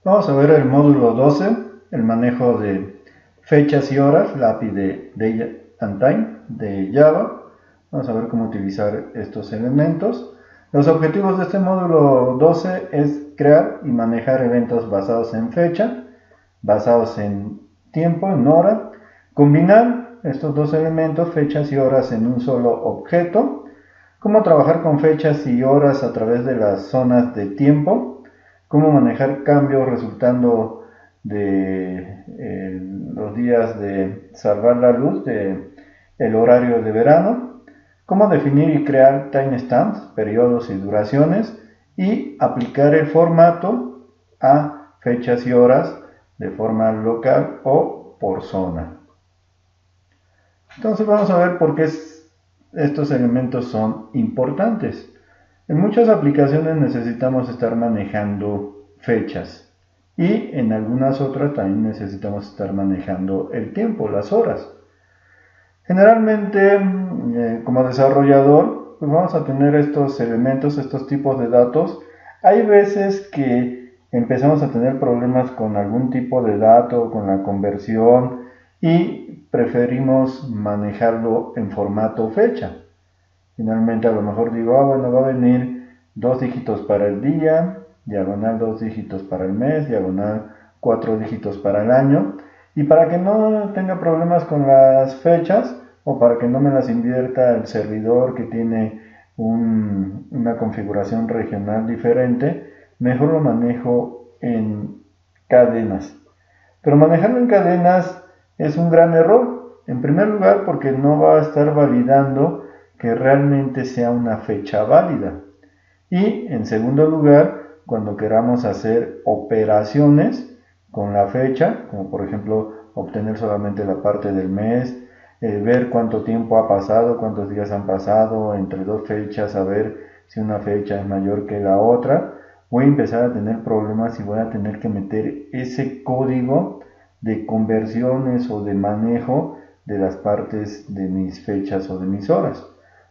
Vamos a ver el módulo 12, el manejo de fechas y horas, la API de Date and Time de Java. Vamos a ver cómo utilizar estos elementos. Los objetivos de este módulo 12 es crear y manejar eventos basados en fecha, basados en tiempo, en hora, combinar estos dos elementos, fechas y horas, en un solo objeto, cómo trabajar con fechas y horas a través de las zonas de tiempo, cómo manejar cambios resultando de los días de salvar la luz, de el horario de verano, cómo definir y crear timestamps, periodos y duraciones, y aplicar el formato a fechas y horas de forma local o por zona. Entonces vamos a ver por qué estos elementos son importantes. En muchas aplicaciones necesitamos estar manejando fechas y en algunas otras también necesitamos estar manejando el tiempo, las horas. Generalmente, como desarrollador, pues vamos a tener estos elementos, estos tipos de datos. Hay veces que empezamos a tener problemas con algún tipo de dato, con la conversión, y preferimos manejarlo en formato fecha. Finalmente a lo mejor digo, bueno, va a venir 2 dígitos para el día, diagonal 2 dígitos para el mes, diagonal 4 dígitos para el año. Y para que no tenga problemas con las fechas, o para que no me las invierta el servidor que tiene una configuración regional diferente, mejor lo manejo en cadenas. Pero manejarlo en cadenas es un gran error. En primer lugar, porque no va a estar validando que realmente sea una fecha válida. Y en segundo lugar, cuando queramos hacer operaciones con la fecha, como por ejemplo obtener solamente la parte del mes, ver cuánto tiempo ha pasado, cuántos días han pasado entre dos fechas, a ver si una fecha es mayor que la otra, voy a empezar a tener problemas y voy a tener que meter ese código de conversiones o de manejo de las partes de mis fechas o de mis horas.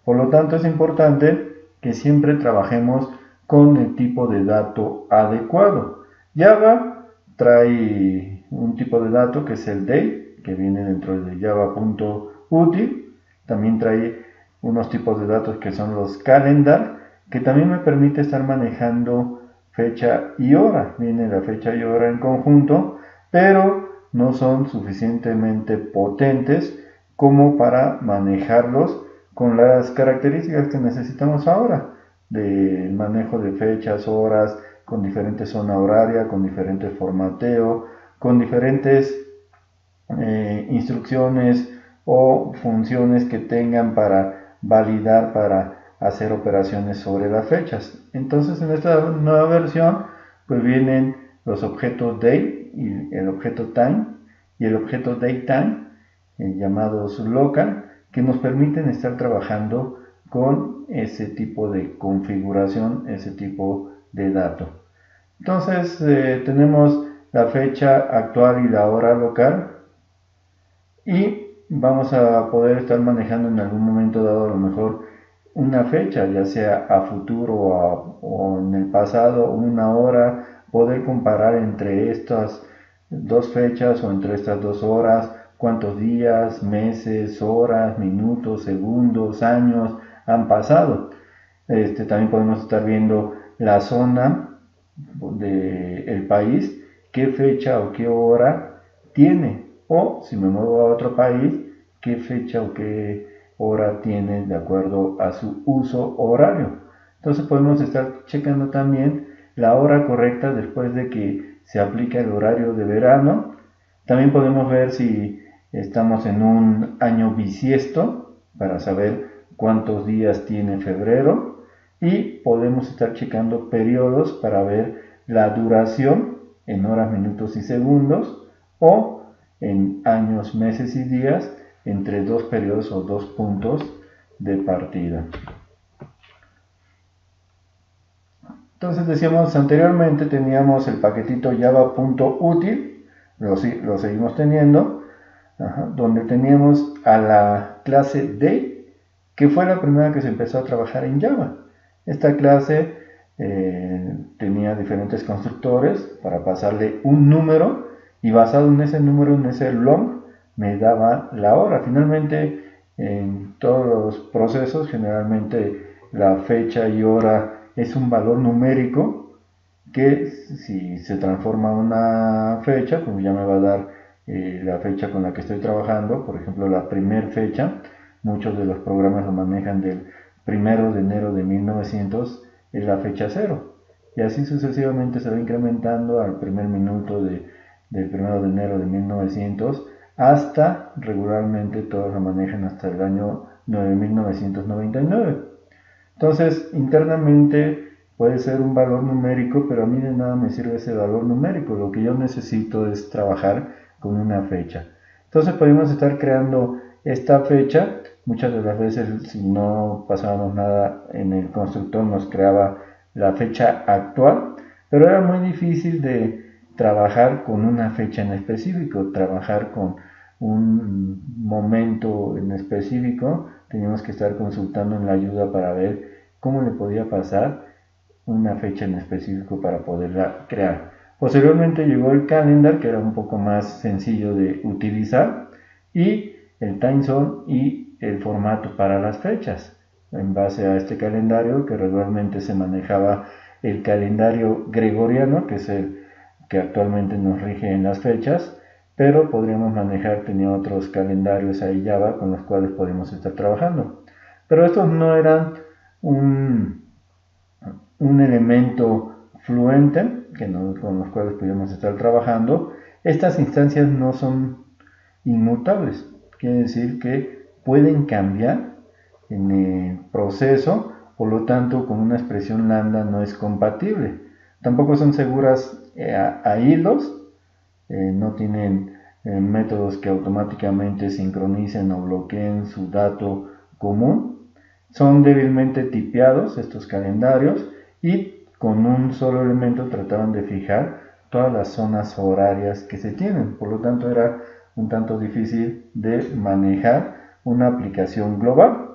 Por lo tanto, es importante que siempre trabajemos con el tipo de dato adecuado. Java trae un tipo de dato que es el date, que viene dentro de java.util. También trae unos tipos de datos que son los calendar, que también me permite estar manejando fecha y hora. Viene la fecha y hora en conjunto, pero no son suficientemente potentes como para manejarlos con las características que necesitamos ahora, de manejo de fechas, horas, con diferente zona horaria, con diferente formateo, con diferentes instrucciones o funciones que tengan para validar, para hacer operaciones sobre las fechas. Entonces en esta nueva versión pues vienen los objetos date y el objeto time y el objeto datetime llamados local, que nos permiten estar trabajando con ese tipo de configuración, ese tipo de dato. Entonces tenemos la fecha actual y la hora local, y vamos a poder estar manejando en algún momento dado a lo mejor una fecha, ya sea a futuro o en el pasado, una hora, poder comparar entre estas dos fechas o entre estas 2 horas, cuántos días, meses, horas, minutos, segundos, años han pasado. También podemos estar viendo la zona del país, qué fecha o qué hora tiene, o si me muevo a otro país, qué fecha o qué hora tiene de acuerdo a su uso horario. Entonces podemos estar checando también la hora correcta después de que se aplica el horario de verano. También podemos ver si estamos en un año bisiesto para saber cuántos días tiene febrero, y podemos estar checando periodos para ver la duración en horas, minutos y segundos, o en años, meses y días entre dos periodos o dos puntos de partida. Entonces decíamos anteriormente, teníamos el paquetito java.util, lo seguimos teniendo, donde teníamos a la clase date, que fue la primera que se empezó a trabajar en Java. Esta clase tenía diferentes constructores para pasarle un número y basado en ese número, en ese long, me daba la hora. Finalmente, en todos los procesos, generalmente la fecha y hora es un valor numérico que si se transforma a una fecha, pues ya me va a dar la fecha con la que estoy trabajando. Por ejemplo, la primer fecha, muchos de los programas lo manejan del 1 de enero de 1900, es la fecha cero. Y así sucesivamente se va incrementando al primer minuto del 1 de enero de 1900 hasta regularmente todos lo manejan hasta el año 9999. Entonces, internamente puede ser un valor numérico, pero a mí de nada me sirve ese valor numérico. Lo que yo necesito es trabajar con una fecha. Entonces podemos estar creando esta fecha. Muchas de las veces, si no pasábamos nada en el constructor, nos creaba la fecha actual, pero era muy difícil de trabajar con una fecha en específico, trabajar con un momento en específico. Teníamos que estar consultando en la ayuda para ver cómo le podía pasar una fecha en específico para poderla crear. Posteriormente llegó el calendar, que era un poco más sencillo de utilizar, y el time zone y el formato para las fechas. En base a este calendario, que regularmente se manejaba el calendario gregoriano, que es el que actualmente nos rige en las fechas, pero podríamos manejar, tenía otros calendarios ahí Java con los cuales podemos estar trabajando. Pero estos no eran un elemento fluente con los cuales podemos estar trabajando. Estas instancias no son inmutables, quiere decir que pueden cambiar en el proceso, por lo tanto con una expresión lambda no es compatible. Tampoco son seguras a hilos, no tienen métodos que automáticamente sincronicen o bloqueen su dato común. Son débilmente tipeados estos calendarios y con un solo elemento trataban de fijar todas las zonas horarias que se tienen. Por lo tanto era un tanto difícil de manejar una aplicación global.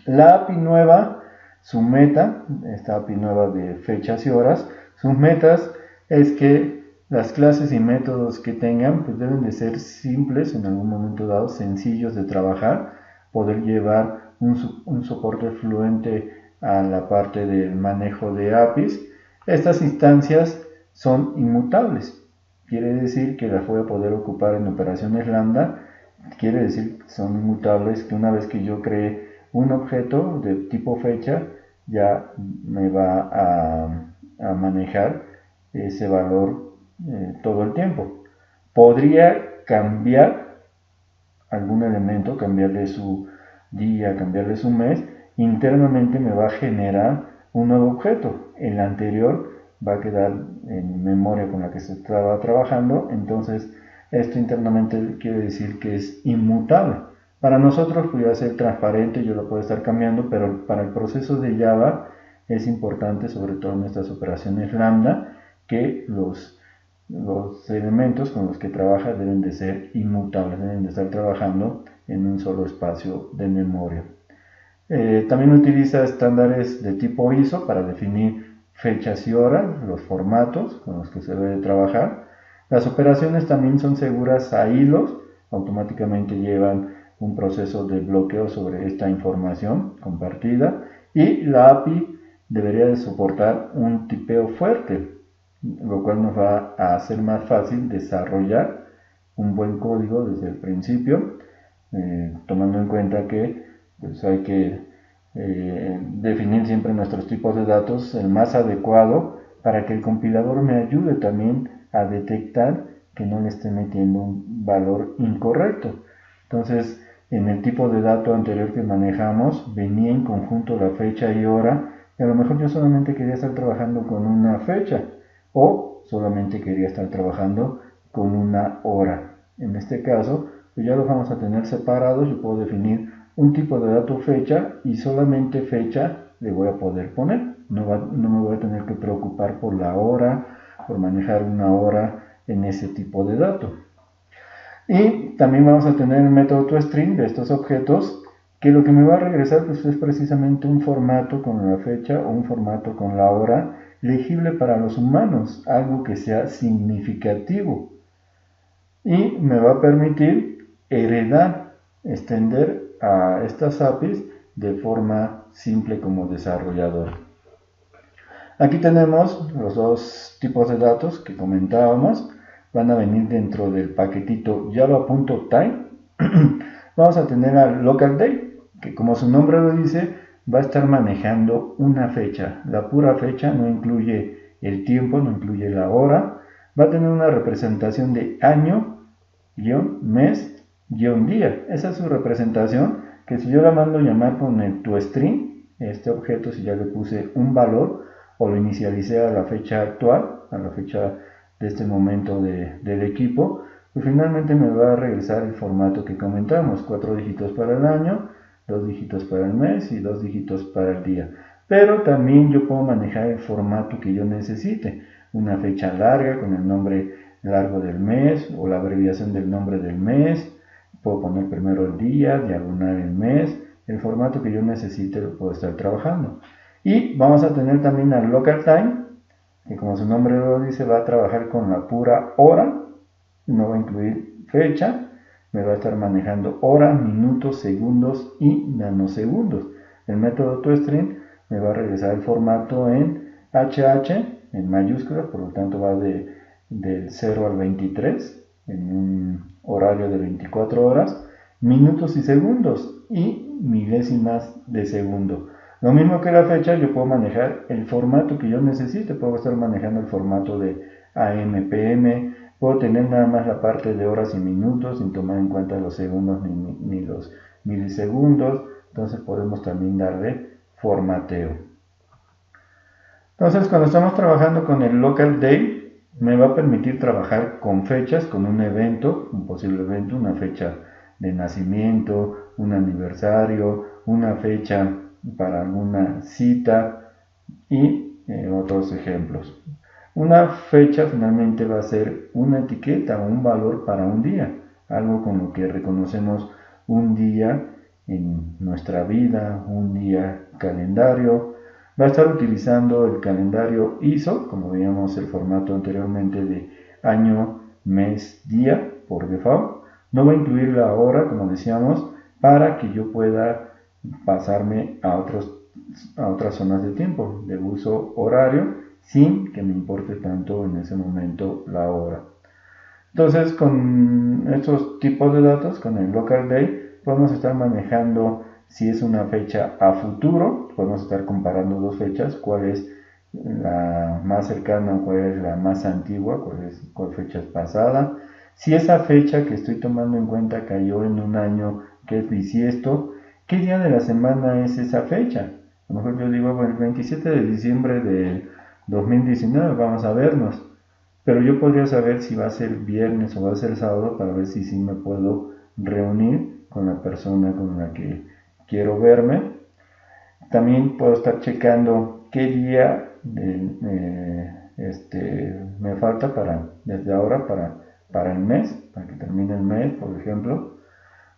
La API nueva, su meta, esta API nueva de fechas y horas, sus metas es que las clases y métodos que tengan pues deben de ser simples, en algún momento dado, sencillos de trabajar, poder llevar un soporte fluente a la parte del manejo de APIs. Estas instancias son inmutables, quiere decir que las voy a poder ocupar en operaciones lambda, quiere decir que son inmutables, que una vez que yo cree un objeto de tipo fecha, ya me va a manejar ese valor todo el tiempo. Podría cambiar algún elemento, cambiarle su día, cambiarle su mes, internamente me va a generar un nuevo objeto. El anterior va a quedar en memoria con la que se estaba trabajando, entonces esto internamente quiere decir que es inmutable. Para nosotros podría ser transparente, yo lo puedo estar cambiando, pero para el proceso de Java es importante, sobre todo en estas operaciones lambda, que los elementos con los que trabaja deben de ser inmutables, deben de estar trabajando en un solo espacio de memoria. También utiliza estándares de tipo ISO para definir fechas y horas, los formatos con los que se debe trabajar. Las operaciones también son seguras a hilos, automáticamente llevan un proceso de bloqueo sobre esta información compartida, y la API debería de soportar un tipeo fuerte, lo cual nos va a hacer más fácil desarrollar un buen código desde el principio, tomando en cuenta que pues, hay que definir siempre nuestros tipos de datos el más adecuado para que el compilador me ayude también a detectar que no le esté metiendo un valor incorrecto. Entonces, en el tipo de dato anterior que manejamos, venía en conjunto la fecha y hora, y a lo mejor yo solamente quería estar trabajando con una fecha, o solamente quería estar trabajando con una hora. En este caso, pues ya los vamos a tener separados. Yo puedo definir un tipo de dato fecha y solamente fecha le voy a poder poner. No me voy a tener que preocupar por la hora, por manejar una hora en ese tipo de dato. Y también vamos a tener el método toString de estos objetos que lo que me va a regresar pues, es precisamente un formato con la fecha o un formato con la hora legible para los humanos, algo que sea significativo. Y me va a permitir heredar, extender a estas APIs de forma simple como desarrollador. Aquí tenemos los dos tipos de datos que comentábamos. Van a venir dentro del paquetito java.time. Vamos a tener al local date, que como su nombre lo dice, va a estar manejando una fecha. La pura fecha no incluye el tiempo, no incluye la hora. Va a tener una representación de año, mes, día. Esa es su representación, que si yo la mando llamar con el toString, este objeto, si ya le puse un valor o lo inicialicé a la fecha actual, a la fecha de este momento del equipo, pues finalmente me va a regresar el formato que comentamos: 4 dígitos para el año, 2 dígitos para el mes y 2 dígitos para el día. Pero también yo puedo manejar el formato que yo necesite, una fecha larga con el nombre largo del mes o la abreviación del nombre del mes. Puedo poner primero el día, diagonal el mes, el formato que yo necesite lo puedo estar trabajando. Y vamos a tener también al local time, que como su nombre lo dice, va a trabajar con la pura hora, no va a incluir fecha, me va a estar manejando hora, minutos, segundos y nanosegundos. El método toString me va a regresar el formato en HH, en mayúsculas, por lo tanto va del 0 al 23, en un horario de 24 horas, minutos y segundos y milésimas de segundo. Lo mismo que la fecha, yo puedo manejar el formato que yo necesite. Puedo estar manejando el formato de AM, PM. Puedo tener nada más la parte de horas y minutos sin tomar en cuenta los segundos ni los milisegundos. Entonces podemos también darle formateo. Entonces cuando estamos trabajando con el local date, me va a permitir trabajar con fechas, con un evento, un posible evento, una fecha de nacimiento, un aniversario, una fecha para alguna cita y otros ejemplos. Una fecha finalmente va a ser una etiqueta o un valor para un día, algo con lo que reconocemos un día en nuestra vida, un día calendario. Va a estar utilizando el calendario ISO, como veíamos el formato anteriormente de año, mes, día por default. No va a incluir la hora, como decíamos, para que yo pueda pasarme a otras zonas de tiempo de uso horario sin que me importe tanto en ese momento la hora. Entonces con estos tipos de datos, con el local date, podemos estar manejando si es una fecha a futuro. Podemos estar comparando dos fechas, cuál es la más cercana, cuál es la más antigua, cuál fecha es pasada. Si esa fecha que estoy tomando en cuenta cayó en un año que es bisiesto, ¿qué día de la semana es esa fecha? A lo mejor yo digo, bueno, el 27 de diciembre del 2019 vamos a vernos, pero yo podría saber si va a ser viernes o va a ser sábado para ver si sí me puedo reunir con la persona con la que quiero verme. También puedo estar checando qué día me falta desde ahora para el mes, para que termine el mes, por ejemplo,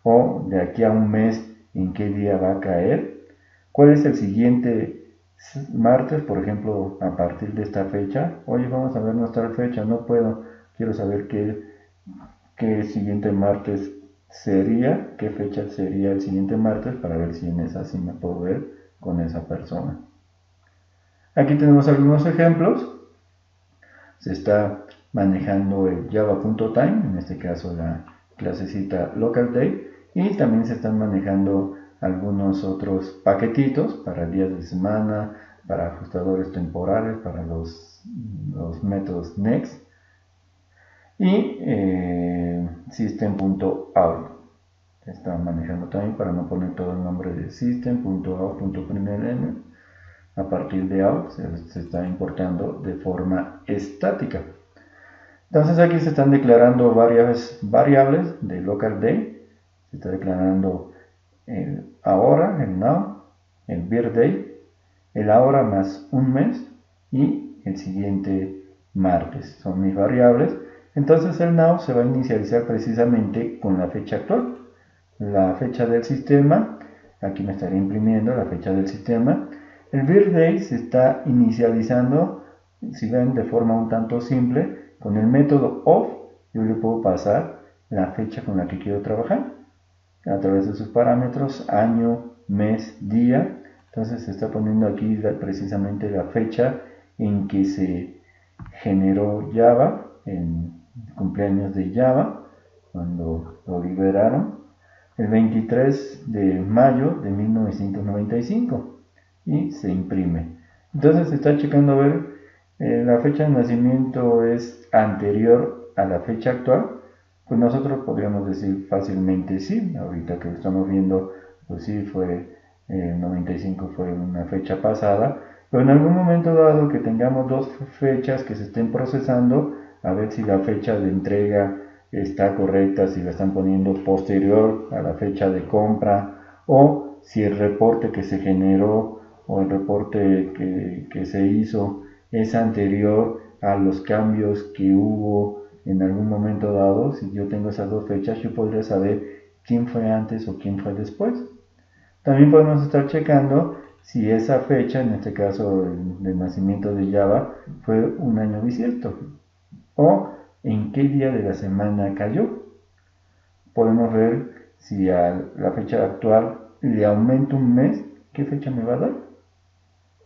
o de aquí a un mes en qué día va a caer. ¿Cuál es el siguiente martes, por ejemplo, a partir de esta fecha? Oye, vamos a ver nuestra fecha, no puedo, quiero saber qué siguiente martes sería, qué fecha sería el siguiente martes para ver si en esa sí me puedo ver con esa persona. Aquí tenemos algunos ejemplos. Se está manejando el java.time, en este caso la clasecita local date, y también se están manejando algunos otros paquetitos para días de semana, para ajustadores temporales, para los métodos next y system.out. Se está manejando también para no poner todo el nombre de system.out.println. A partir de out se está importando de forma estática. Entonces aquí se están declarando varias variables de local date. Se está declarando el ahora, el now, el birthday, el ahora más un mes y el siguiente martes. Son mis variables. Entonces el now se va a inicializar precisamente con la fecha actual, la fecha del sistema, aquí me estaría imprimiendo la fecha del sistema. El birthday se está inicializando, si ven, de forma un tanto simple. Con el método of yo le puedo pasar la fecha con la que quiero trabajar a través de sus parámetros, año, mes, día. Entonces se está poniendo aquí precisamente la fecha en que se generó Java, en cumpleaños de Java, cuando lo liberaron, el 23 de mayo de 1995, y se imprime. Entonces se está checando a ver, la fecha de nacimiento es anterior a la fecha actual. Pues nosotros podríamos decir fácilmente sí, ahorita que lo estamos viendo, pues sí, fue 95 fue una fecha pasada, pero en algún momento dado que tengamos dos fechas que se estén procesando, a ver si la fecha de entrega está correcta, si la están poniendo posterior a la fecha de compra, o si el reporte que se generó o el reporte que se hizo es anterior a los cambios que hubo en algún momento dado. Si yo tengo esas dos fechas, yo podría saber quién fue antes o quién fue después. También podemos estar checando si esa fecha, en este caso del nacimiento de Java, fue un año bisiesto o en qué día de la semana cayó. Podemos ver si a la fecha actual le aumento un mes, qué fecha me va a dar,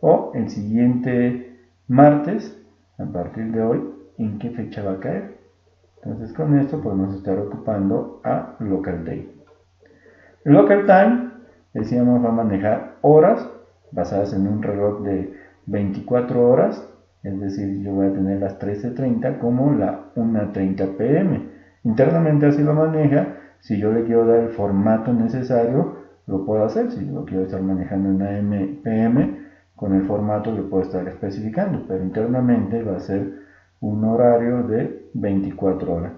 o el siguiente martes, a partir de hoy, en qué fecha va a caer. Entonces con esto podemos estar ocupando a local day. Local time, decíamos, va a manejar horas basadas en un reloj de 24 horas, es decir, yo voy a tener las 13:30 como la 1:30 pm. Internamente así lo maneja. Si yo le quiero dar el formato necesario, lo puedo hacer. Si lo quiero estar manejando en AM, PM, con el formato lo puedo estar especificando, pero internamente va a ser un horario de 24 horas.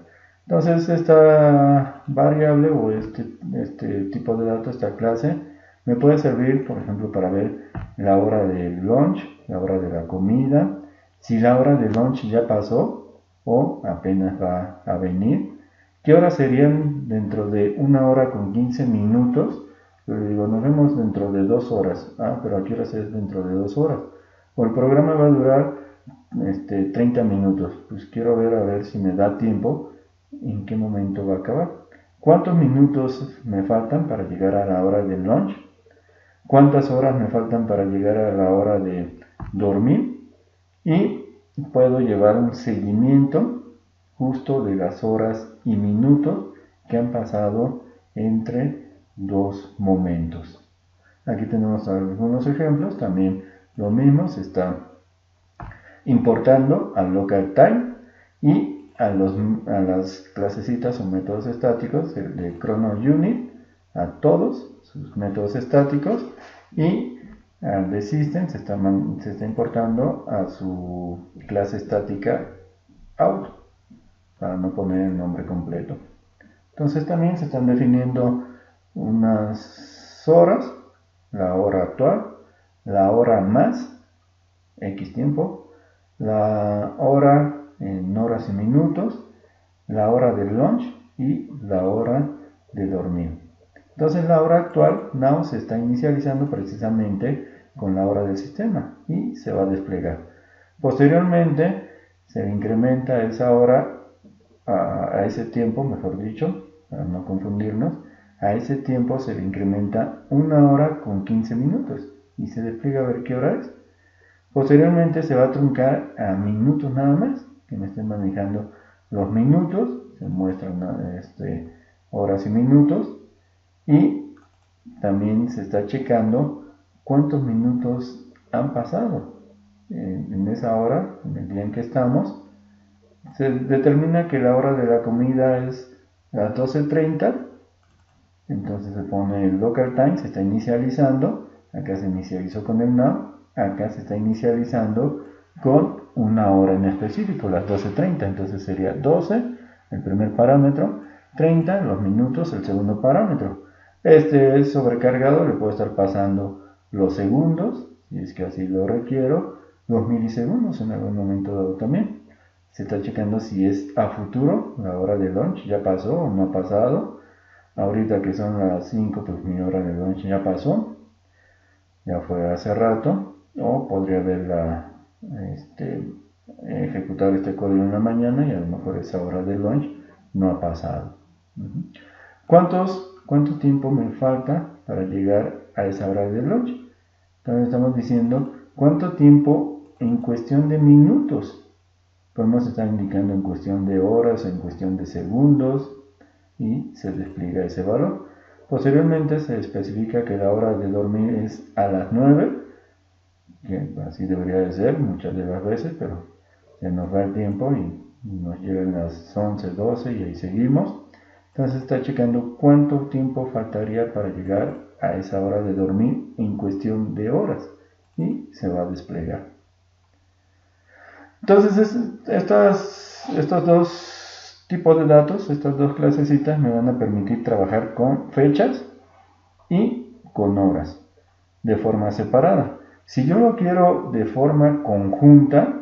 Entonces esta variable o este tipo de datos, esta clase, me puede servir, por ejemplo, para ver la hora del lunch, la hora de la comida, si la hora del lunch ya pasó o apenas va a venir, qué horas serían dentro de 1 hora con 15 minutos. Yo le digo, nos vemos dentro de 2 horas. Ah, pero ¿a qué horas es dentro de 2 horas? O el programa va a durar 30 minutos. Pues quiero ver a ver si me da tiempo, en qué momento va a acabar. ¿Cuántos minutos me faltan para llegar a la hora del lunch? ¿Cuántas horas me faltan para llegar a la hora de dormir? Y puedo llevar un seguimiento justo de las horas y minutos que han pasado entre dos momentos. Aquí tenemos algunos ejemplos. También lo mismo, se está importando al local time y a las clasecitas o métodos estáticos, el de chrono unit, a todos sus métodos estáticos, y al de system se está importando a su clase estática out, para no poner el nombre completo. Entonces también se están definiendo unas horas, la hora actual, la hora más X tiempo, la hora en horas y minutos, la hora del lunch y la hora de dormir. Entonces la hora actual, now, se está inicializando precisamente con la hora del sistema y se va a desplegar. Posteriormente se incrementa esa hora a ese tiempo, mejor dicho, para no confundirnos, a ese tiempo se le incrementa 1 hora con 15 minutos y se despliega a ver qué hora es. Posteriormente se va a truncar a minutos nada más, que me estén manejando los minutos, se muestran horas y minutos, y también se está checando cuántos minutos han pasado en esa hora, en el día en que estamos. Se determina que la hora de la comida es las 12:30, entonces se pone el local time, se está inicializando, acá se inicializó con el now, acá se está inicializando con una hora en específico, las 12:30, entonces sería 12 el primer parámetro, 30 los minutos el segundo parámetro. Este es sobrecargado, le puedo estar pasando los segundos, si es que así lo requiero, los milisegundos en algún momento dado también. Se está checando si es a futuro, la hora de lunch ya pasó o no ha pasado. Ahorita que son las 5, pues mi hora de lunch ya pasó, ya fue hace rato, o podría haberla ejecutar este código en la mañana y a lo mejor esa hora de lunch no ha pasado. ¿Cuánto tiempo me falta para llegar a esa hora de lunch? Entonces estamos diciendo cuánto tiempo en cuestión de minutos. Podemos estar indicando en cuestión de horas, en cuestión de segundos, y se despliega ese valor. Posteriormente se especifica que la hora de dormir es a las 9, que así debería de ser muchas de las veces, pero se nos va el tiempo y nos llegan las 11, 12 y ahí seguimos. Entonces está checando cuánto tiempo faltaría para llegar a esa hora de dormir en cuestión de horas y se va a desplegar. Entonces estos dos tipos de datos, estas dos clasecitas me van a permitir trabajar con fechas y con horas de forma separada. Si yo lo quiero de forma conjunta,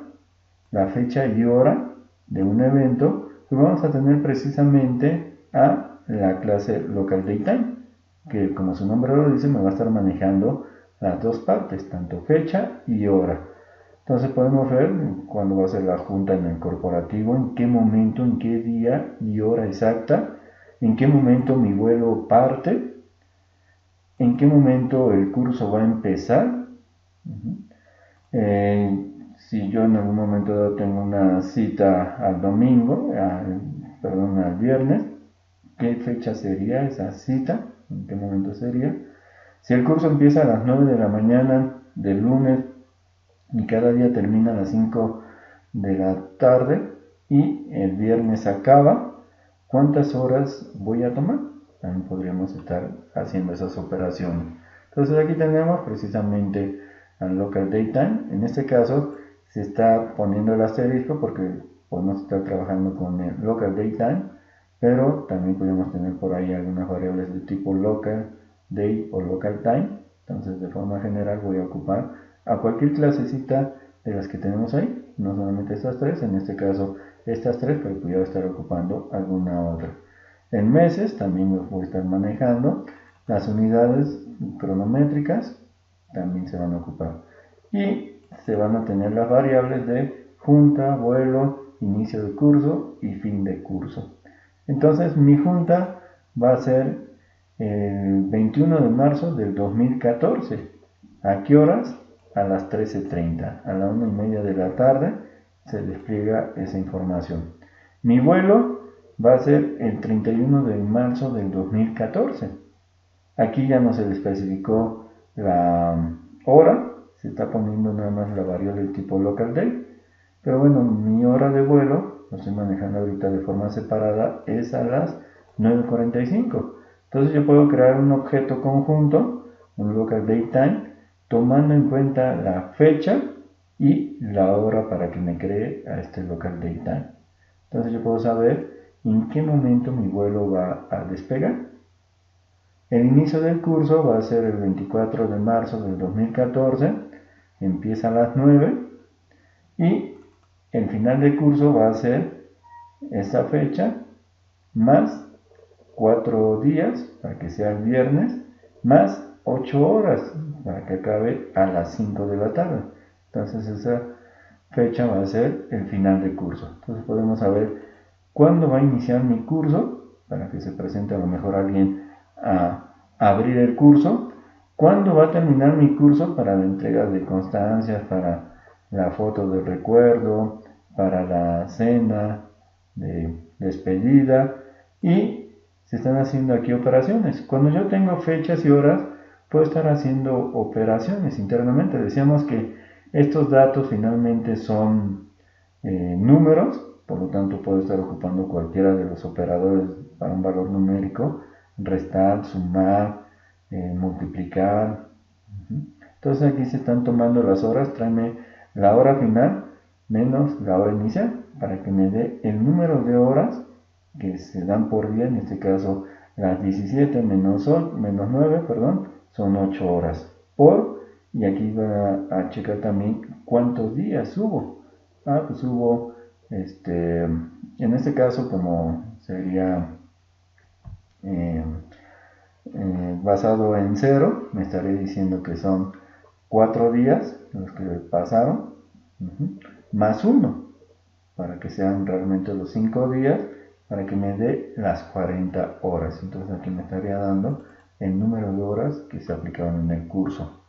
la fecha y hora de un evento, pues vamos a tener precisamente a la clase local datetime, que como su nombre lo dice, me va a estar manejando las dos partes, tanto fecha y hora. Entonces podemos ver cuándo va a ser la junta en el corporativo, en qué momento, en qué día y hora exacta, en qué momento mi vuelo parte, en qué momento el curso va a empezar. Si yo en algún momento tengo una cita al domingo, al viernes, ¿qué fecha sería esa cita? ¿En qué momento sería? Si el curso empieza a las 9 de la mañana del lunes y cada día termina a las 5 de la tarde y el viernes acaba, ¿cuántas horas voy a tomar? También podríamos estar haciendo esas operaciones. Entonces aquí tenemos precisamente al local datetime. En este caso se está poniendo el asterisco porque podemos estar trabajando con el local datetime, pero también podemos tener por ahí algunas variables de tipo local day o local time. Entonces de forma general voy a ocupar a cualquier clasecita de las que tenemos ahí, no solamente estas tres, en este caso estas tres, pero pudiera estar ocupando alguna otra. En meses también los voy a estar manejando, las unidades cronométricas también se van a ocupar y se van a tener las variables de junta, vuelo, inicio de curso y fin de curso. Entonces mi junta va a ser el 21 de marzo del 2014. ¿A qué horas? A las 13:30. A la 1:30 de la tarde se despliega esa información. Mi vuelo va a ser el 31 de marzo del 2014. Aquí ya no se le especificó la hora, se está poniendo nada más la variable del tipo local day. Pero bueno, mi hora de vuelo, lo estoy manejando ahorita de forma separada, es a las 9:45. Entonces yo puedo crear un objeto conjunto, un local datetime, tomando en cuenta la fecha y la hora para que me cree a este local datetime. Entonces yo puedo saber en qué momento mi vuelo va a despegar. El inicio del curso va a ser el 24 de marzo del 2014, empieza a las 9 y el final de curso va a ser esta fecha más 4 días para que sea el viernes más 8 horas para que acabe a las 5 de la tarde. Entonces esa fecha va a ser el final de curso. Entonces podemos saber cuándo va a iniciar mi curso para que se presente a lo mejor alguien a abrir el curso, cuándo va a terminar mi curso para la entrega de constancias, para la foto de recuerdo, para la cena de despedida y se están haciendo aquí operaciones. Cuando yo tengo fechas y horas, puedo estar haciendo operaciones internamente. Decíamos que estos datos finalmente son números, por lo tanto puedo estar ocupando cualquiera de los operadores para un valor numérico, restar, sumar, multiplicar. Entonces aquí se están tomando las horas, tráeme la hora final menos la hora inicial para que me dé el número de horas que se dan por día, en este caso las 17 menos 9, son 8 horas y aquí va a checar también cuántos días hubo. Pues hubo, en este caso como sería eh, basado en 0, me estaría diciendo que son 4 días los que pasaron, más 1, para que sean realmente los 5 días, para que me dé las 40 horas. Entonces aquí me estaría dando el número de horas que se aplicaron en el curso.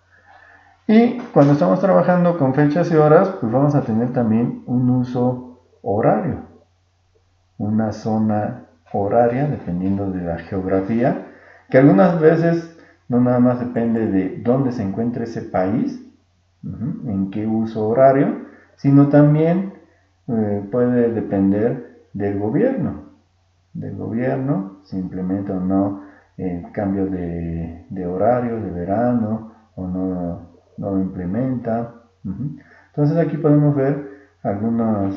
Y cuando estamos trabajando con fechas y horas, pues vamos a tener también un uso horario, una zona horaria, dependiendo de la geografía, que algunas veces no nada más depende de dónde se encuentre ese país, en qué uso horario, sino también puede depender del gobierno, si implementa o no cambio de horario, de verano, o no lo implementa. Entonces aquí podemos ver algunas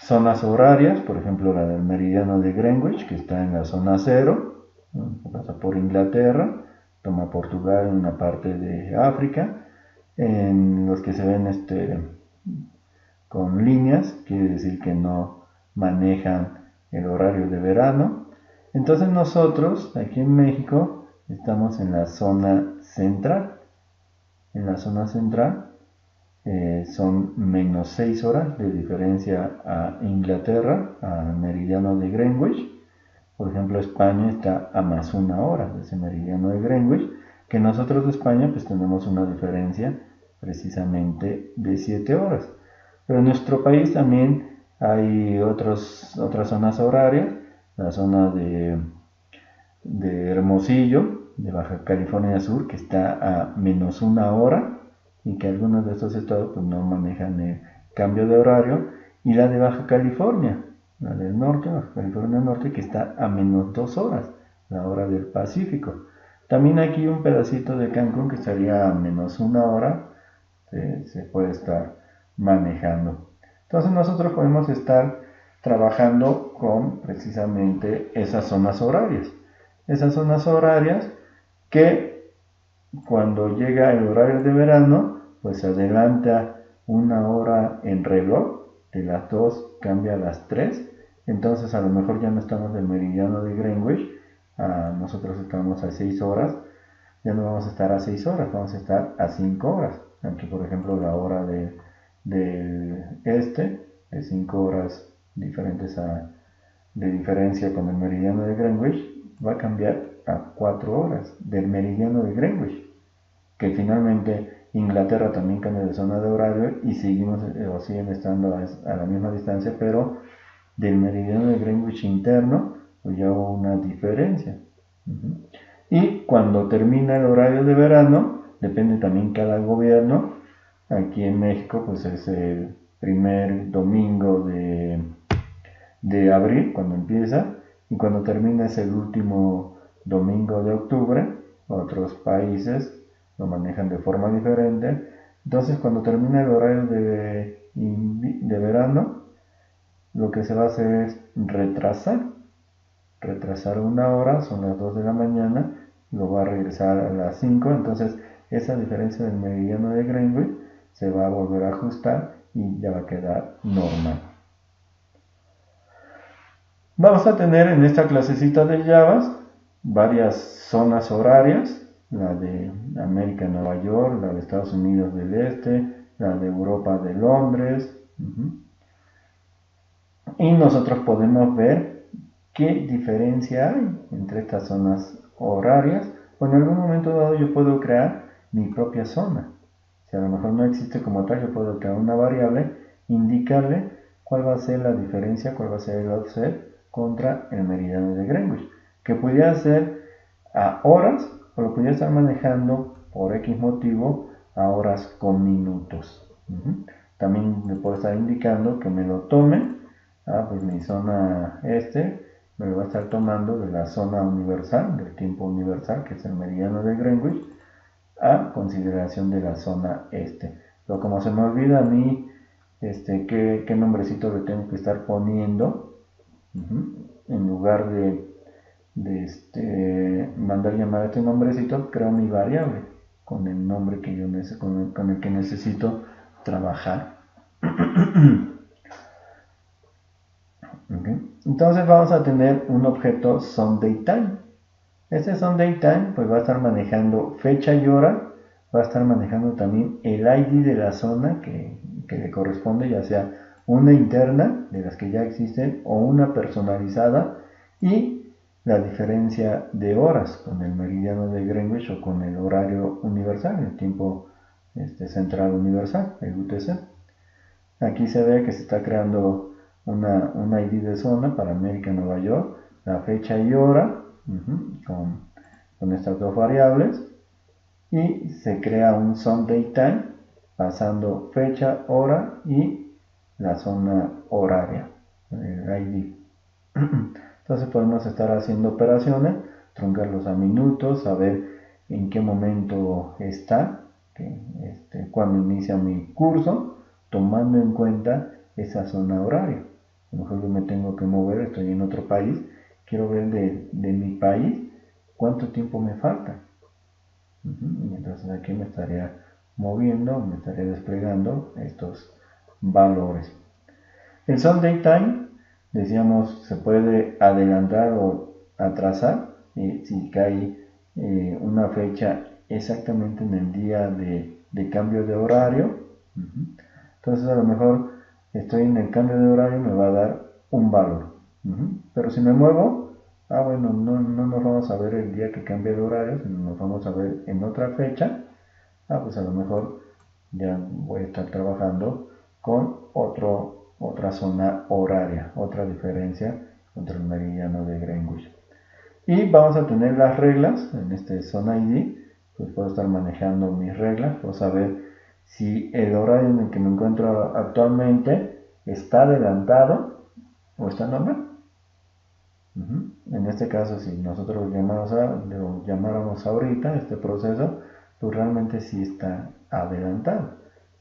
zonas horarias, por ejemplo la del meridiano de Greenwich, que está en la zona 0, pasa por Inglaterra, toma Portugal en una parte de África, en los que se ven con líneas, quiere decir que no manejan el horario de verano. Entonces nosotros aquí en México estamos en la zona central. En la zona central son menos 6 horas de diferencia a Inglaterra, al meridiano de Greenwich. Por ejemplo, España está a más 1 hora de ese meridiano de Greenwich, que nosotros de España pues tenemos una diferencia precisamente de 7 horas. Pero en nuestro país también hay otras zonas horarias, la zona de Hermosillo, de Baja California Sur, que está a menos 1 hora, y que algunos de estos estados pues, no manejan el cambio de horario, y la de Baja California, la del norte, Baja California Norte, que está a menos 2 horas, la hora del Pacífico. También aquí un pedacito de Cancún que estaría a menos 1 hora, se puede estar manejando. Entonces nosotros podemos estar trabajando con precisamente esas zonas horarias. Esas zonas horarias que cuando llega el horario de verano, pues se adelanta 1 hora en reloj, de las 2 cambia a las 3, entonces a lo mejor ya no estamos del meridiano de Greenwich, nosotros estamos a 6 horas, ya no vamos a estar a 6 horas, vamos a estar a 5 horas. Aquí, por ejemplo, la hora del este, de 5 horas diferentes de diferencia con el meridiano de Greenwich, va a cambiar a 4 horas del meridiano de Greenwich, que finalmente Inglaterra también cambia de zona de horario y seguimos o siguen estando a la misma distancia, pero del meridiano de Greenwich interno pues ya hubo una diferencia. Y cuando termina el horario de verano, depende también cada gobierno. Aquí en México pues es el primer domingo de abril cuando empieza, y cuando termina es el último domingo de octubre. Otros países lo manejan de forma diferente. Entonces cuando termina el horario de verano, lo que se va a hacer es retrasar 1 hora, son las 2 de la mañana, lo va a regresar a las 5, entonces esa diferencia del meridiano de Greenwich se va a volver a ajustar y ya va a quedar normal. Vamos a tener en esta clasecita de Java varias zonas horarias, la de América, Nueva York, la de Estados Unidos del Este, la de Europa de Londres, y nosotros podemos ver qué diferencia hay entre estas zonas horarias, o en algún momento dado yo puedo crear mi propia zona. Si a lo mejor no existe como tal, yo puedo crear una variable, indicarle cuál va a ser la diferencia, cuál va a ser el offset contra el meridiano de Greenwich, que pudiera ser a horas o lo pudiera estar manejando por X motivo a horas con minutos. También le puedo estar indicando que me lo tome, pues mi zona me lo va a estar tomando de la zona universal, del tiempo universal, que es el meridiano de Greenwich, a consideración de la zona este. Pero como se me olvida a mí qué nombrecito le tengo que estar poniendo, en lugar de mandar llamar a este nombrecito, creo mi variable con el nombre que yo con el que necesito trabajar. Okay. Entonces vamos a tener un objeto Sunday Time. Este Sunday Time pues va a estar manejando fecha y hora, va a estar manejando también el ID de la zona que le corresponde, ya sea una interna de las que ya existen o una personalizada, y la diferencia de horas con el meridiano de Greenwich o con el horario universal, el tiempo central universal, el UTC. Aquí se ve que se está creando un ID de zona para América, Nueva York, la fecha y hora, con estas dos variables, y se crea un Sunday Time pasando fecha, hora y la zona horaria, el ID. Entonces podemos estar haciendo operaciones, truncarlos a minutos, saber en qué momento está, cuando inicia mi curso, tomando en cuenta esa zona horaria. A lo mejor yo me tengo que mover, estoy en otro país, quiero ver de mi país cuánto tiempo me falta. Y entonces aquí me estaría moviendo, me estaría desplegando estos valores. El Sunday Time, decíamos, se puede adelantar o atrasar si cae una fecha exactamente en el día de cambio de horario. Entonces a lo mejor estoy en el cambio de horario, me va a dar un valor. Pero si me muevo, bueno, no nos vamos a ver el día que cambie de horario, sino nos vamos a ver en otra fecha. Pues a lo mejor ya voy a estar trabajando con otra zona horaria, otra diferencia entre el meridiano de Greenwich. Y vamos a tener las reglas en este Zone ID, pues puedo estar manejando mis reglas, puedo saber si el horario en el que me encuentro actualmente está adelantado o está normal. En este caso, si nosotros lo llamáramos ahorita, este proceso, pues realmente sí está adelantado.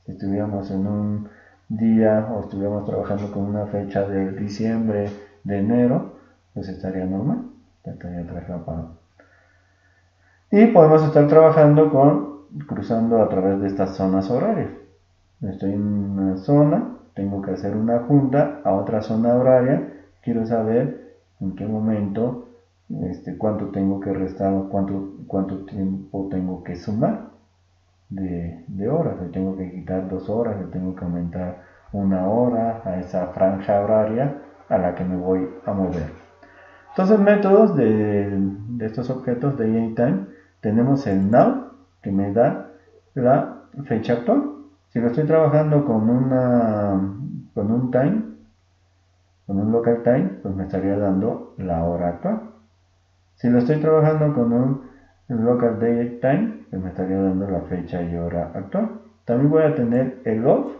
Si estuviéramos en un día o estuviéramos trabajando con una fecha de diciembre, de enero, pues estaría normal, estaría traslapado. Y podemos estar trabajando cruzando a través de estas zonas horarias. Estoy en una zona, tengo que hacer una junta a otra zona horaria, quiero saber en qué momento, cuánto tengo que restar, cuánto tiempo tengo que sumar de horas. Le tengo que quitar 2 horas, le tengo que aumentar 1 hora a esa franja horaria a la que me voy a mover. Entonces, métodos de estos objetos de EA-Time, tenemos el Now, que me da la fecha actual. Si lo estoy trabajando con un time, con un local time, pues me estaría dando la hora actual. Si lo estoy trabajando con un local date time, pues me estaría dando la fecha y hora actual. También voy a tener el off,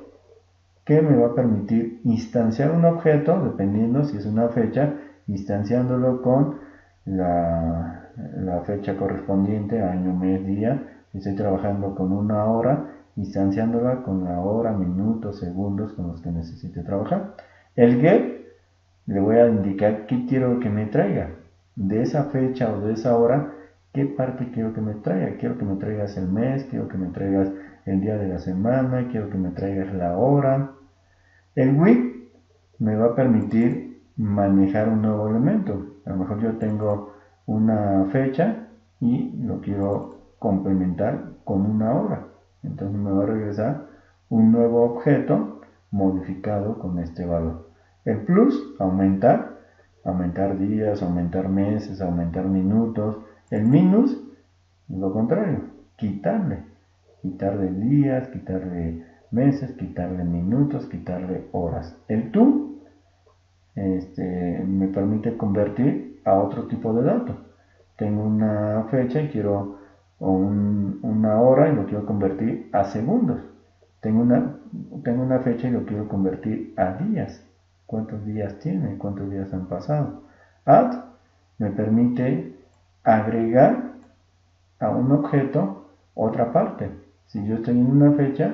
que me va a permitir instanciar un objeto, dependiendo si es una fecha, instanciándolo con la fecha correspondiente, año, mes, día. Si estoy trabajando con una hora, instanciándola con la hora, minutos, segundos con los que necesite trabajar. El get, le voy a indicar qué quiero que me traiga. De esa fecha o de esa hora, qué parte quiero que me traiga. Quiero que me traigas el mes, quiero que me traigas el día de la semana, quiero que me traigas la hora. El with me va a permitir manejar un nuevo elemento. A lo mejor yo tengo una fecha y lo quiero complementar con una hora. Entonces me va a regresar un nuevo objeto modificado con este valor. El plus, aumentar días, aumentar meses, aumentar minutos. El minus, lo contrario, quitarle días, quitarle meses, quitarle minutos, quitarle horas. El to me permite convertir a otro tipo de dato. Tengo una fecha y quiero una hora y lo quiero convertir a segundos. Tengo una fecha y lo quiero convertir a días. ¿Cuántos días tiene? ¿Cuántos días han pasado? Add me permite agregar a un objeto otra parte. Si yo estoy en una fecha,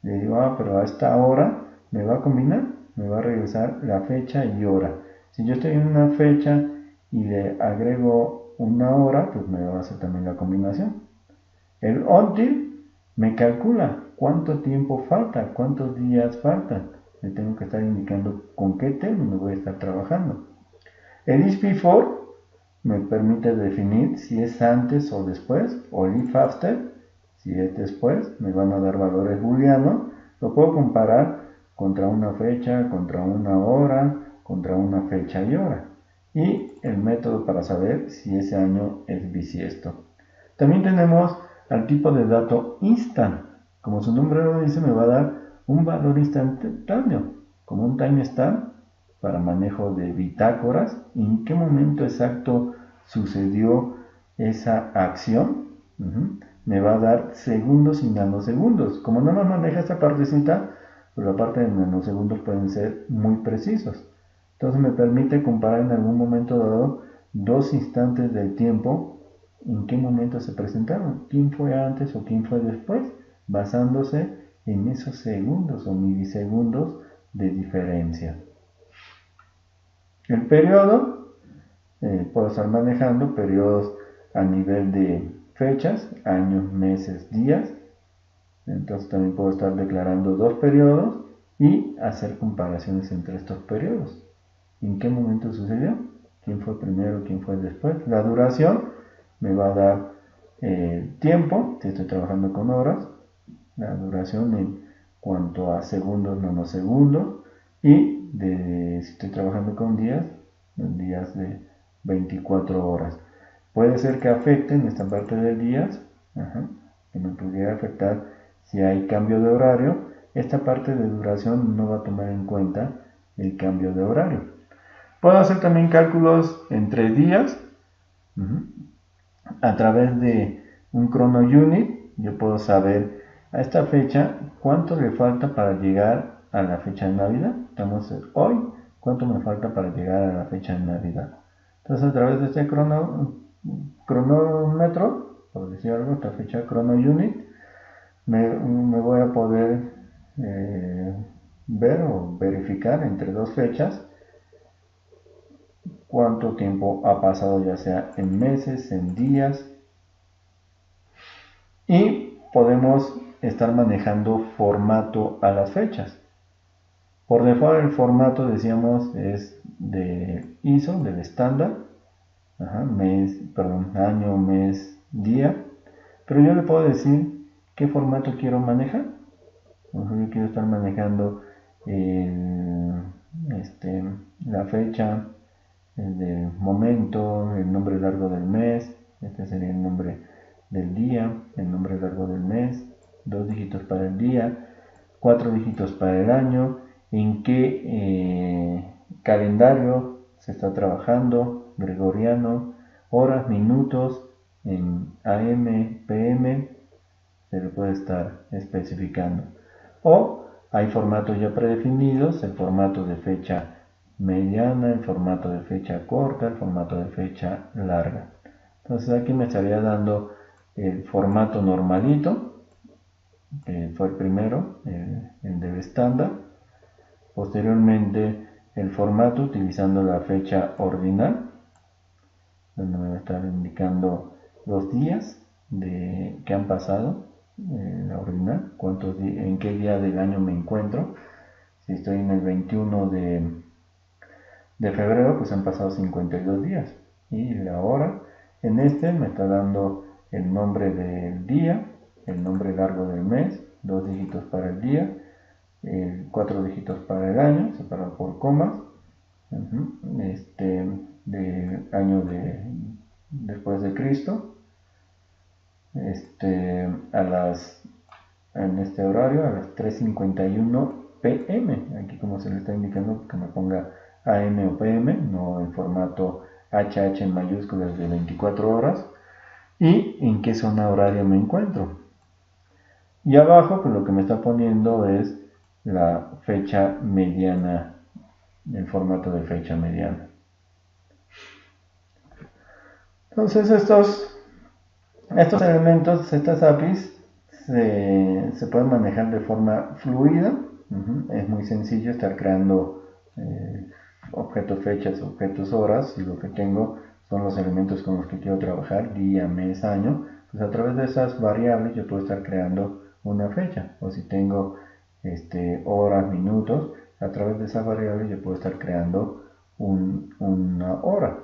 le digo, pero a esta hora me va a combinar, me va a regresar la fecha y hora. Si yo estoy en una fecha y le agrego una hora, pues me va a hacer también la combinación. El until me calcula cuánto tiempo falta, cuántos días faltan. Le tengo que estar indicando con qué término voy a estar trabajando. El is before me permite definir si es antes o después, o if after. Si es después, me van a dar valores booleanos. Lo puedo comparar contra una fecha, contra una hora, contra una fecha y hora. Y el método para saber si ese año es bisiesto. También tenemos al tipo de dato instant. Como su nombre lo dice, me va a dar un valor instantáneo, como un timestamp para manejo de bitácoras, en qué momento exacto sucedió esa acción. Me va a dar segundos y nanosegundos. Como no nos maneja esta partecita, pues la parte de nanosegundos pueden ser muy precisos. Entonces me permite comparar en algún momento dado dos instantes del tiempo, en qué momento se presentaron, quién fue antes o quién fue después, basándose en esos segundos o milisegundos de diferencia. El periodo, puedo estar manejando periodos a nivel de fechas, años, meses, días. Entonces también puedo estar declarando dos periodos y hacer comparaciones entre estos periodos. ¿En qué momento sucedió? ¿Quién fue primero? ¿Quién fue después? La duración me va a dar tiempo, si estoy trabajando con horas, la duración en cuanto a segundos, nanosegundos, y si estoy trabajando con días, los días de 24 horas. Puede ser que afecten esta parte de días, que me pudiera afectar si hay cambio de horario. Esta parte de duración no va a tomar en cuenta el cambio de horario. Puedo hacer también cálculos entre días a través de un chrono unit. Yo puedo saber a esta fecha cuánto le falta para llegar a la fecha de Navidad. Estamos hoy, cuánto me falta para llegar a la fecha de Navidad. Entonces a través de este cronómetro, por decir algo, esta fecha chrono unit, me voy a poder ver o verificar entre dos fechas cuánto tiempo ha pasado, ya sea en meses, en días, y podemos estar manejando formato a las fechas. Por default el formato, decíamos, es de ISO, del estándar, año, mes, día, pero yo le puedo decir qué formato quiero manejar. Yo quiero estar manejando la fecha, del momento, el nombre largo del mes, este sería el nombre del día, el nombre largo del mes, 2 dígitos para el día, 4 dígitos para el año, en qué calendario se está trabajando, gregoriano, horas, minutos, en AM, PM, se le puede estar especificando. O hay formatos ya predefinidos, el formato de fecha mediana, el formato de fecha corta, el formato de fecha larga. Entonces aquí me estaría dando el formato normalito, que fue el primero, el del estándar. Posteriormente el formato utilizando la fecha ordinal, donde me va a estar indicando los días que han pasado, la ordinal, en qué día del año me encuentro. Si estoy en el 21 de febrero, pues han pasado 52 días. Y la hora, en este me está dando el nombre del día, el nombre largo del mes, 2 dígitos para el día, 4 dígitos para el año, separado por comas, de año después de Cristo, en este horario a las 3:51 pm, aquí como se le está indicando que me ponga AM o PM, no en formato HH en mayúsculas de 24 horas, y en qué zona horaria me encuentro. Y abajo pues lo que me está poniendo es la fecha mediana, el formato de fecha mediana. Entonces estos elementos, estas APIs se pueden manejar de forma fluida. Es muy sencillo estar creando objetos fechas, objetos horas, y lo que tengo son los elementos con los que quiero trabajar, día, mes, año. Pues a través de esas variables yo puedo estar creando una fecha, o si tengo horas, minutos, a través de esas variables yo puedo estar creando una hora.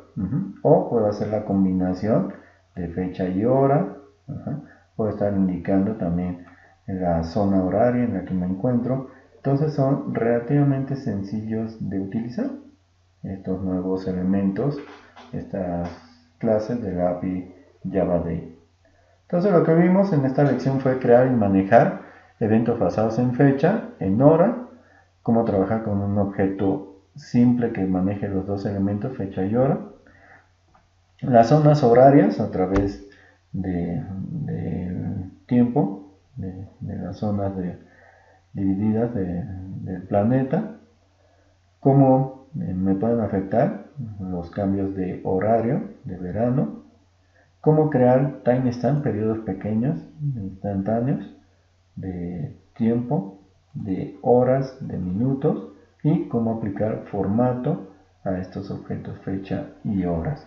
O puedo hacer la combinación de fecha y hora. Puedo estar indicando también la zona horaria en la que me encuentro. Entonces son relativamente sencillos de utilizar estos nuevos elementos, estas clases del API Java Day. Entonces lo que vimos en esta lección fue crear y manejar eventos basados en fecha, en hora, cómo trabajar con un objeto simple que maneje los dos elementos, fecha y hora, las zonas horarias a través del tiempo, de las zonas divididas del planeta, cómo me pueden afectar los cambios de horario, de verano, cómo crear timestamp, periodos pequeños, instantáneos, de tiempo, de horas, de minutos, y cómo aplicar formato a estos objetos fecha y horas.